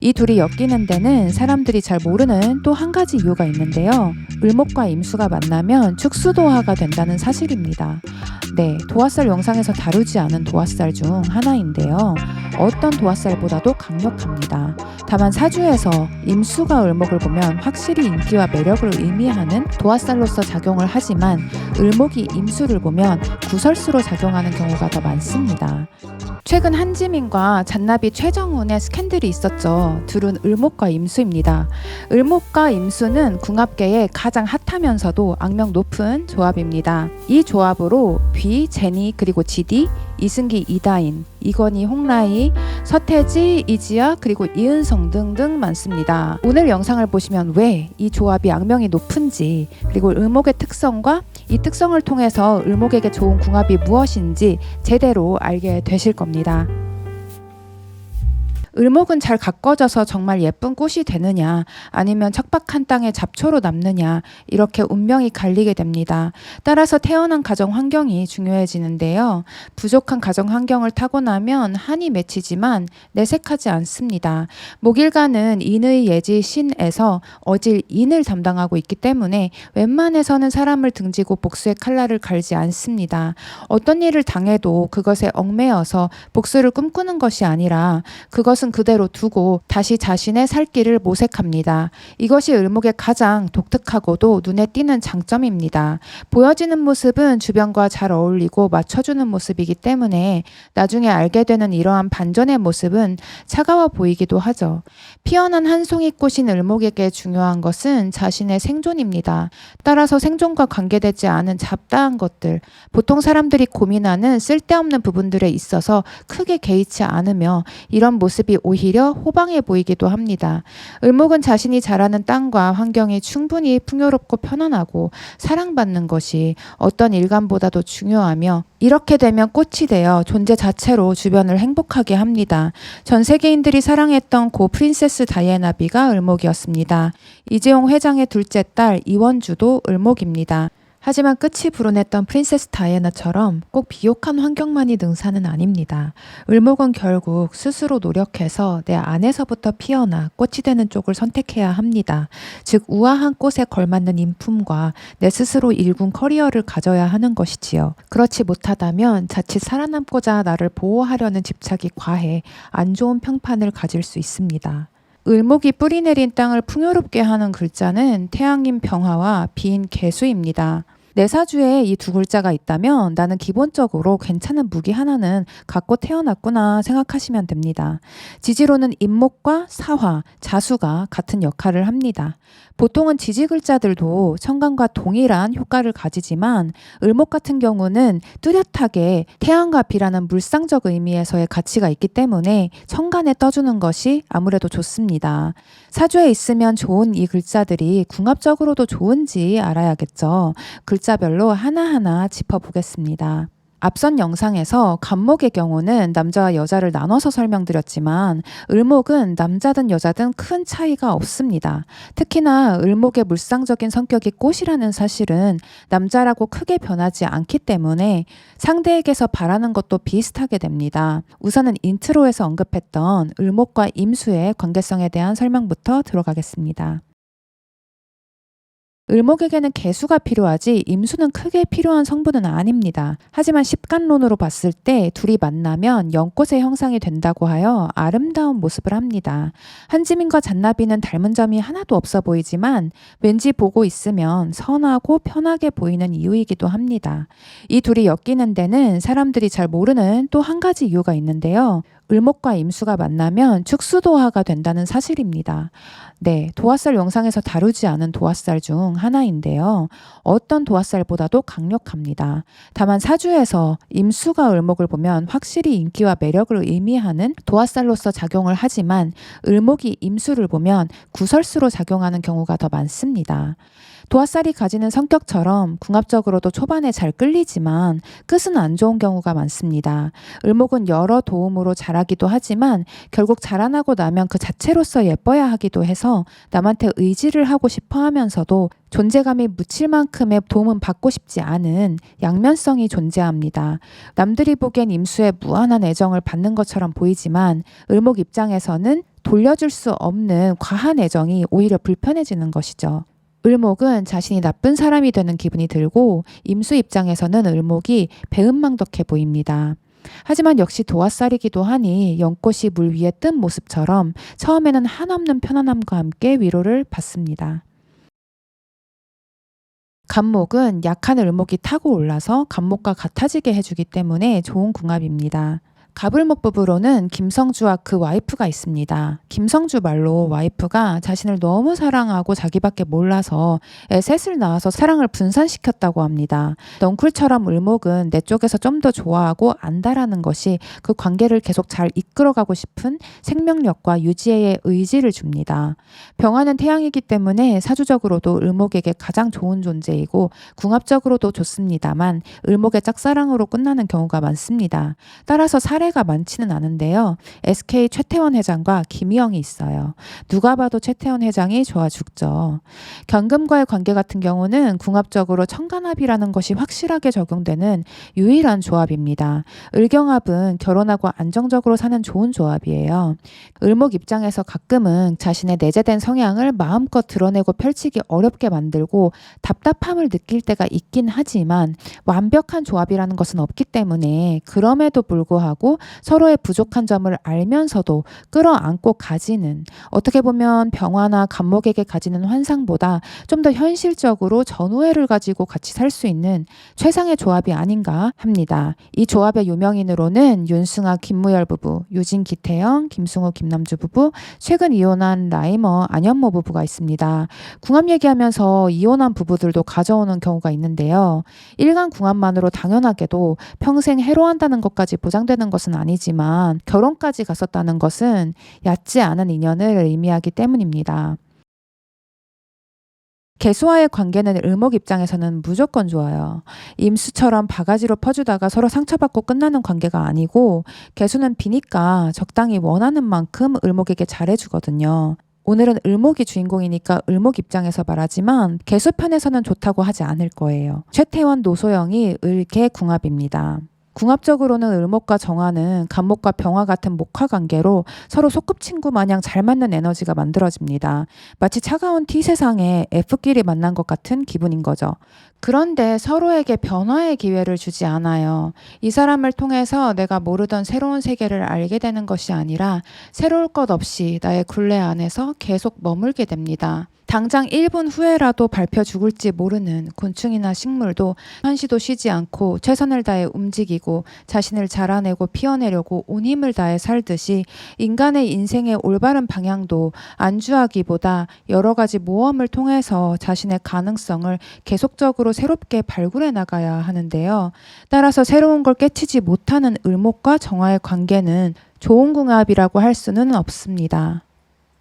이 둘이 엮이는 데는 사람들이 잘 모르는 또 한 가지 이유가 있는데요. 을목과 임수가 만나면 축수도화가 된다는 사실입니다. 네, 도화살 영상에서 다루지 않은 도화살 중 하나인데요. 어떤 도화살보다도 강력합니다. 다만 사주에서 임수가 을목을 보면 확실히 인기와 매력을 의미하는 도화살로서 작용을 하지만 을목이 임수를 보면 구설수로 작용하는 경우가 더 많습니다. 최근 한지민과 잔나비 최정훈의 스캔들이 있었죠. 둘은 을목과 임수입니다. 을목과 임수는 궁합계의 가장 핫하면서도 악명 높은 조합입니다. 이 조합으로 비, 제니, 그리고 지디, 이승기, 이다인, 이건희, 홍라희, 서태지, 이지아, 그리고 이은성 등등 많습니다. 오늘 영상을 보시면 왜 이 조합이 악명이 높은지, 그리고 을목의 특성과 이 특성을 통해서 을목에게 좋은 궁합이 무엇인지 제대로 알게 되실 겁니다. 을목은 잘 가꿔져서 정말 예쁜 꽃이 되느냐, 아니면 척박한 땅에 잡초로 남느냐, 이렇게 운명이 갈리게 됩니다. 따라서 태어난 가정 환경이 중요해지는데요. 부족한 가정 환경을 타고나면 한이 맺히지만 내색하지 않습니다. 목일가는 인의 예지 신에서 어질 인을 담당하고 있기 때문에 웬만해서는 사람을 등지고 복수의 칼날을 갈지 않습니다. 어떤 일을 당해도 그것에 얽매여서 복수를 꿈꾸는 것이 아니라 그것은 그대로 두고 다시 자신의 살 길을 모색합니다. 이것이 을목의 가장 독특하고도 눈에 띄는 장점입니다. 보여지는 모습은 주변과 잘 어울리고 맞춰주는 모습이기 때문에 나중에 알게 되는 이러한 반전의 모습은 차가워 보이기도 하죠. 피어난 한 송이 꽃인 을목에게 중요한 것은 자신의 생존입니다. 따라서 생존과 관계되지 않은 잡다한 것들, 보통 사람들이 고민하는 쓸데없는 부분들에 있어서 크게 개의치 않으며 이런 모습이 오히려 호방해 보이기도 합니다. 을목은 자신이 자라는 땅과 환경이 충분히 풍요롭고 편안하고 사랑받는 것이 어떤 일감보다도 중요하며 이렇게 되면 꽃이 되어 존재 자체로 주변을 행복하게 합니다. 전 세계인들이 사랑했던 고 프린세스 다이애나비가 을목이었습니다. 이재용 회장의 둘째 딸 이원주도 을목입니다. 하지만 끝이 불온했던 프린세스 다이애나처럼 꼭 비옥한 환경만이 능사는 아닙니다. 을목은 결국 스스로 노력해서 내 안에서부터 피어나 꽃이 되는 쪽을 선택해야 합니다. 즉 우아한 꽃에 걸맞는 인품과 내 스스로 일군 커리어를 가져야 하는 것이지요. 그렇지 못하다면 자칫 살아남고자 나를 보호하려는 집착이 과해 안 좋은 평판을 가질 수 있습니다. 을목이 뿌리 내린 땅을 풍요롭게 하는 글자는 태양인 병화와 비인 개수입니다. 내 사주에 이 두 글자가 있다면 나는 기본적으로 괜찮은 무기 하나는 갖고 태어났구나 생각하시면 됩니다. 지지로는 임목과 사화, 자수가 같은 역할을 합니다. 보통은 지지 글자들도 천간과 동일한 효과를 가지지만 을목 같은 경우는 뚜렷하게 태양과 비라는 물상적 의미에서의 가치가 있기 때문에 천간에 떠주는 것이 아무래도 좋습니다. 사주에 있으면 좋은 이 글자들이 궁합적으로도 좋은지 알아야겠죠. 글자별로 하나하나 짚어보겠습니다. 앞선 영상에서 간목의 경우는 남자와 여자를 나눠서 설명드렸지만 을목은 남자든 여자든 큰 차이가 없습니다. 특히나 을목의 물상적인 성격이 꽃이라는 사실은 남자라고 크게 변하지 않기 때문에 상대에게서 바라는 것도 비슷하게 됩니다. 우선은 인트로에서 언급했던 을목과 임수의 관계성에 대한 설명부터 들어가겠습니다. 을목에게는 개수가 필요하지 임수는 크게 필요한 성분은 아닙니다. 하지만 십간론으로 봤을 때 둘이 만나면 연꽃의 형상이 된다고 하여 아름다운 모습을 합니다. 한지민과 잔나비는 닮은 점이 하나도 없어 보이지만 왠지 보고 있으면 선하고 편하게 보이는 이유이기도 합니다. 이 둘이 엮이는 데는 사람들이 잘 모르는 또 한 가지 이유가 있는데요. 을목과 임수가 만나면 축수도화가 된다는 사실입니다. 네, 도화살 영상에서 다루지 않은 도화살 중 하나인데요. 어떤 도화살보다도 강력합니다. 다만 사주에서 임수가 을목을 보면 확실히 인기와 매력을 의미하는 도화살로서 작용을 하지만 을목이 임수를 보면 구설수로 작용하는 경우가 더 많습니다. 도화살이 가지는 성격처럼 궁합적으로도 초반에 잘 끌리지만 끝은 안 좋은 경우가 많습니다. 을목은 여러 도움으로 자라기도 하지만 결국 자라나고 나면 그 자체로서 예뻐야 하기도 해서 남한테 의지를 하고 싶어 하면서도 존재감이 묻힐 만큼의 도움은 받고 싶지 않은 양면성이 존재합니다. 남들이 보기엔 임수에 무한한 애정을 받는 것처럼 보이지만 을목 입장에서는 돌려줄 수 없는 과한 애정이 오히려 불편해지는 것이죠. 을목은 자신이 나쁜 사람이 되는 기분이 들고 임수 입장에서는 을목이 배은망덕해 보입니다. 하지만 역시 도화살이기도 하니 연꽃이 물 위에 뜬 모습처럼 처음에는 한없는 편안함과 함께 위로를 받습니다. 간목은 약한 을목이 타고 올라서 간목과 같아지게 해주기 때문에 좋은 궁합입니다. 갑을목 부부로는 김성주와 그 와이프가 있습니다. 김성주 말로 와이프가 자신을 너무 사랑하고 자기밖에 몰라서 애 셋을 낳아서 사랑을 분산시켰다고 합니다. 넝쿨처럼 을목은 내 쪽에서 좀 더 좋아하고 안다라는 것이 그 관계를 계속 잘 이끌어가고 싶은 생명력과 유지의 의지를 줍니다. 병화는 태양이기 때문에 사주적으로도 을목에게 가장 좋은 존재이고 궁합적으로도 좋습니다만 을목의 짝사랑으로 끝나는 경우가 많습니다. 따라서 사례가 많지는 않은데요. SK 최태원 회장과 김희영이 있어요. 누가 봐도 최태원 회장이 좋아 죽죠. 경금과의 관계 같은 경우는 궁합적으로 천간합이라는 것이 확실하게 적용되는 유일한 조합입니다. 을경합은 결혼하고 안정적으로 사는 좋은 조합이에요. 을목 입장에서 가끔은 자신의 내재된 성향을 마음껏 드러내고 펼치기 어렵게 만들고 답답함을 느낄 때가 있긴 하지만 완벽한 조합이라는 것은 없기 때문에 그럼에도 불구하고 서로의 부족한 점을 알면서도 끌어안고 가지는, 어떻게 보면 병화나 간목에게 가지는 환상보다 좀 더 현실적으로 전우애를 가지고 같이 살 수 있는 최상의 조합이 아닌가 합니다. 이 조합의 유명인으로는 윤승아 김무열 부부, 유진 기태영, 김승우 김남주 부부, 최근 이혼한 라이머 안현모 부부가 있습니다. 궁합 얘기하면서 이혼한 부부들도 가져오는 경우가 있는데요. 일간 궁합만으로 당연하게도 평생 해로한다는 것까지 보장되는 것은 아니지만 결혼까지 갔었다는 것은 얕지 않은 인연을 의미하기 때문입니다. 개수와의 관계는 을목 입장에서는 무조건 좋아요. 임수처럼 바가지로 퍼주다가 서로 상처받고 끝나는 관계가 아니고 개수는 비니까 적당히 원하는 만큼 을목에게 잘해주거든요. 오늘은 을목이 주인공이니까 을목 입장에서 말하지만 개수 편에서는 좋다고 하지 않을 거예요. 최태원 노소영이 을개 궁합입니다. 궁합적으로는 을목과 정화는 간목과 병화 같은 목화 관계로 서로 소꿉친구 마냥 잘 맞는 에너지가 만들어집니다. 마치 차가운 T세상에 F끼리 만난 것 같은 기분인 거죠. 그런데 서로에게 변화의 기회를 주지 않아요. 이 사람을 통해서 내가 모르던 새로운 세계를 알게 되는 것이 아니라 새로울 것 없이 나의 굴레 안에서 계속 머물게 됩니다. 당장 1분 후에라도 밟혀 죽을지 모르는 곤충이나 식물도 한시도 쉬지 않고 최선을 다해 움직이고 자신을 자라내고 피어내려고 온 힘을 다해 살듯이 인간의 인생의 올바른 방향도 안주하기보다 여러 가지 모험을 통해서 자신의 가능성을 계속적으로 새롭게 발굴해 나가야 하는데요. 따라서 새로운 걸 깨치지 못하는 을목과 정화의 관계는 좋은 궁합이라고 할 수는 없습니다.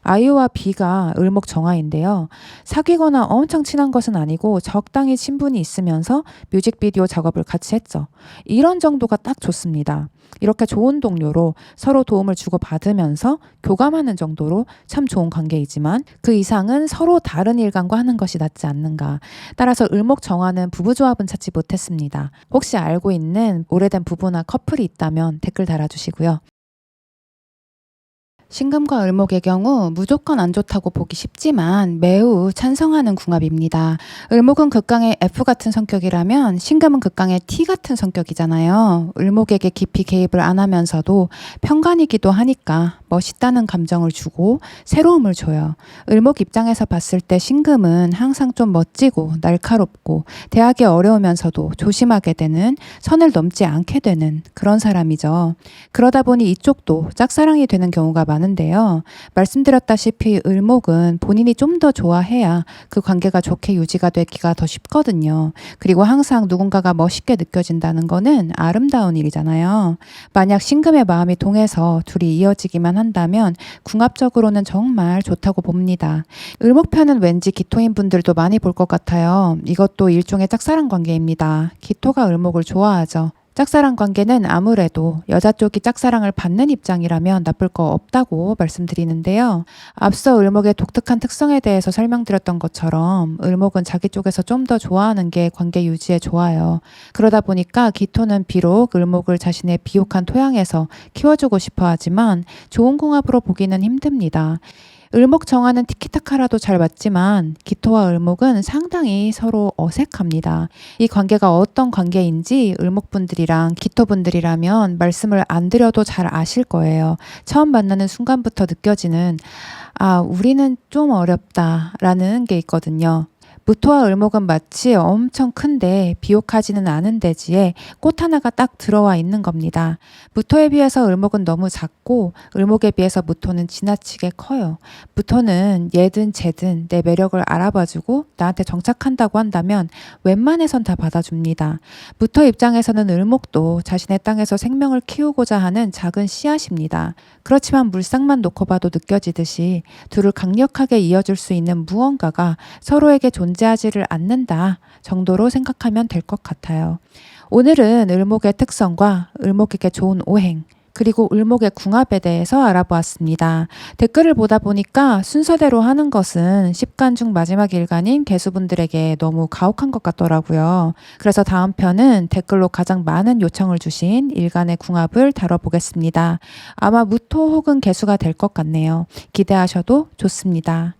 아이와 B가 을목 정화인데요. 사귀거나 엄청 친한 것은 아니고 적당히 친분이 있으면서 뮤직비디오 작업을 같이 했죠. 이런 정도가 딱 좋습니다. 이렇게 좋은 동료로 서로 도움을 주고받으면서 교감하는 정도로 참 좋은 관계이지만 그 이상은 서로 다른 일관과 하는 것이 낫지 않는가. 따라서 을목 정화는 부부조합은 찾지 못했습니다. 혹시 알고 있는 오래된 부부나 커플이 있다면 댓글 달아주시고요. 신금과 을목의 경우 무조건 안 좋다고 보기 쉽지만 매우 찬성하는 궁합입니다. 을목은 극강의 F 같은 성격이라면 신금은 극강의 T 같은 성격이잖아요. 을목에게 깊이 개입을 안 하면서도 편간이기도 하니까 멋있다는 감정을 주고 새로움을 줘요. 을목 입장에서 봤을 때 신금은 항상 좀 멋지고 날카롭고 대하기 어려우면서도 조심하게 되는, 선을 넘지 않게 되는 그런 사람이죠. 그러다 보니 이쪽도 짝사랑이 되는 경우가 많은데요. 말씀드렸다시피 을목은 본인이 좀 더 좋아해야 그 관계가 좋게 유지가 되기가 더 쉽거든요. 그리고 항상 누군가가 멋있게 느껴진다는 거는 아름다운 일이잖아요. 만약 신금의 마음이 동해서 둘이 이어지기만 한다면 궁합적으로는 정말 좋다고 봅니다. 을목편은 왠지 기토인 분들도 많이 볼 것 같아요. 이것도 일종의 짝사랑 관계입니다. 기토가 을목을 좋아하죠. 짝사랑 관계는 아무래도 여자 쪽이 짝사랑을 받는 입장이라면 나쁠 거 없다고 말씀드리는데요. 앞서 을목의 독특한 특성에 대해서 설명드렸던 것처럼 을목은 자기 쪽에서 좀 더 좋아하는 게 관계 유지에 좋아요. 그러다 보니까 기토는 비록 을목을 자신의 비옥한 토양에서 키워주고 싶어 하지만 좋은 궁합으로 보기는 힘듭니다. 을목 정화는 티키타카라도 잘 맞지만 기토와 을목은 상당히 서로 어색합니다. 이 관계가 어떤 관계인지 을목분들이랑 기토분들이라면 말씀을 안 드려도 잘 아실 거예요. 처음 만나는 순간부터 느껴지는 우리는 좀 어렵다라는 게 있거든요. 무토와 을목은 마치 엄청 큰데 비옥하지는 않은 대지에 꽃 하나가 딱 들어와 있는 겁니다. 무토에 비해서 을목은 너무 작고 을목에 비해서 무토는 지나치게 커요. 무토는 얘든 쟤든 내 매력을 알아봐주고 나한테 정착한다고 한다면 웬만해선 다 받아줍니다. 무토 입장에서는 을목도 자신의 땅에서 생명을 키우고자 하는 작은 씨앗입니다. 그렇지만 물상만 놓고 봐도 느껴지듯이 둘을 강력하게 이어줄 수 있는 무언가가 서로에게 존재하지를 않는다 정도로 생각하면 될 것 같아요. 오늘은 을목의 특성과 을목에게 좋은 오행, 그리고 을목의 궁합에 대해서 알아보았습니다. 댓글을 보다 보니까 순서대로 하는 것은 10간 중 마지막 일간인 개수분들에게 너무 가혹한 것 같더라고요. 그래서 다음 편은 댓글로 가장 많은 요청을 주신 일간의 궁합을 다뤄보겠습니다. 아마 무토 혹은 개수가 될 것 같네요. 기대하셔도 좋습니다.